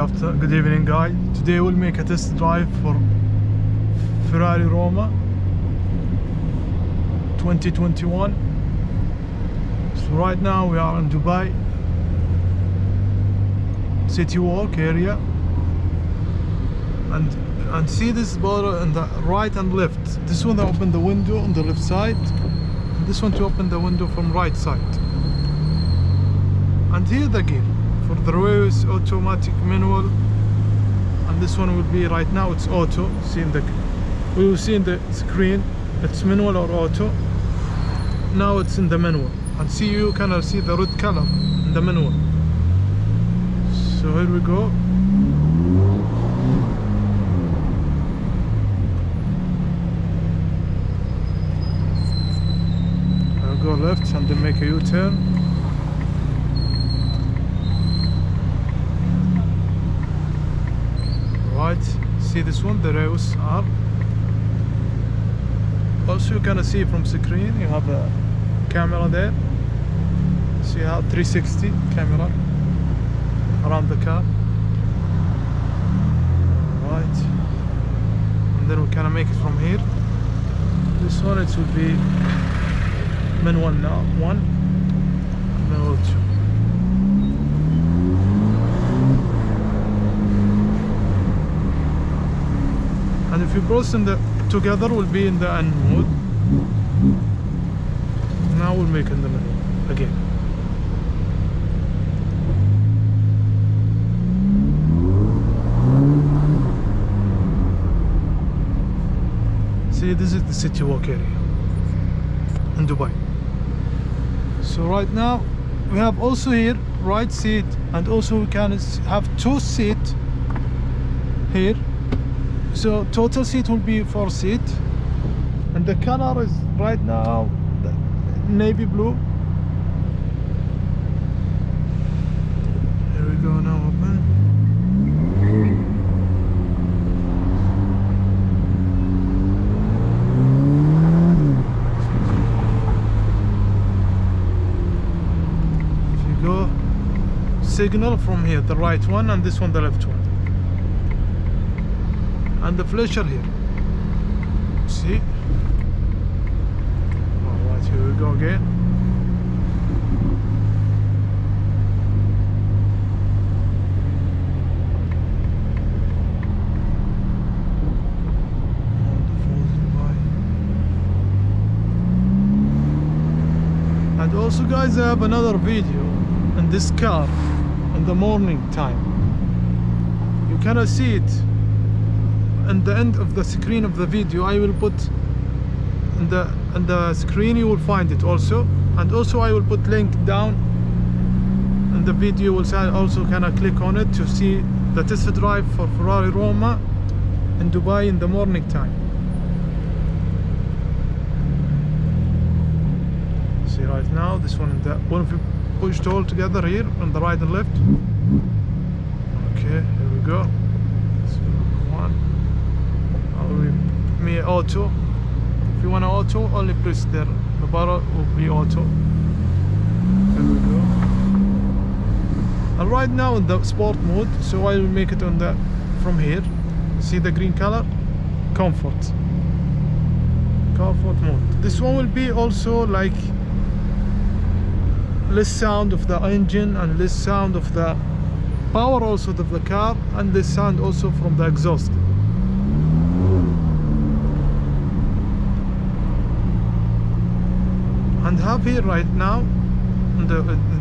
Good evening, guys. Today we'll make a test drive for Ferrari Roma 2021. So right now we are in Dubai City Walk area, and see this border on the right and left. This one to open the window on the left side, and this one to open the window from right side. And here the gear for the reverse, automatic, manual, and this one will be right now it's auto. We will see in the screen it's manual or auto. Now it's in the manual, and see you can see the red color in the manual. So here we go. I'll go left and then make a U-turn. Right, see this one, the rails are. Also you can see from screen, you have a camera there. So you have 360 camera around the car. Alright, and then we can make it from here. This one it will be manual now, one, manual two. And if you press in the together, will be in the N mode. Now we'll make in the middle again. See, this is the City Walk area in Dubai. So right now we have also here right seat, and also we can have two seats here. So total seat will be 4 seats, and the color is right now navy blue. Here we go, now open. If you go signal from here, the right one, and this one the left one. And the flasher here, see? Alright, here we go again. And also guys, I have another video in this car in the morning time. You cannot see it. And the end of the screen of the video I will put in the screen, you will find it also, and also I will put link down in the video. Will also click on it to see the test drive for Ferrari Roma in Dubai in the morning time. See right now this one, one of you pushed all together here on the right and left. Okay, here we go. Me auto. If you want to auto, only press there. The bar will be auto. There we go. And right now in the sport mode, so I will make it on the from here. See the green color? Comfort mode. This one will be also like less sound of the engine and less sound of the power also of the car, and less sound also from the exhaust. And have here right now in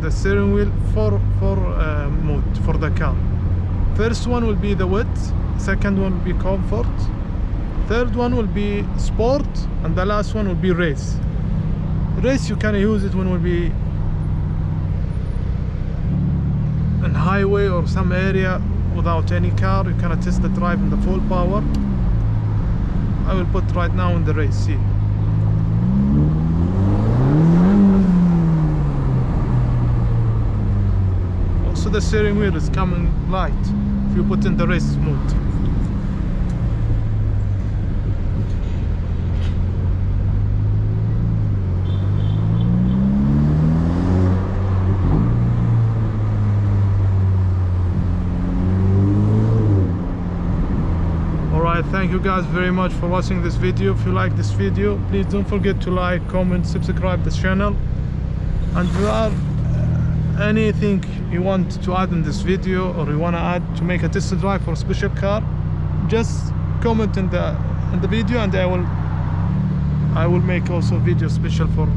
the steering wheel four mode for the car. First one will be the width, second one will be comfort, third one will be sport, and the last one will be race. Race you can use it when will be in highway or some area without any car. You can test the drive in the full power. I will put right now in the race, see. Also the steering wheel is coming light if you put in the race mode. thank you guys very much for watching this video. If you like this video, please don't forget to like, comment, subscribe this channel. And if there are anything you want to add in this video, or you want to add to make a test drive for a special car, just comment in the video, and I will make also video special for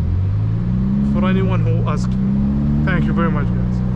anyone who asked me. Thank you very much, guys.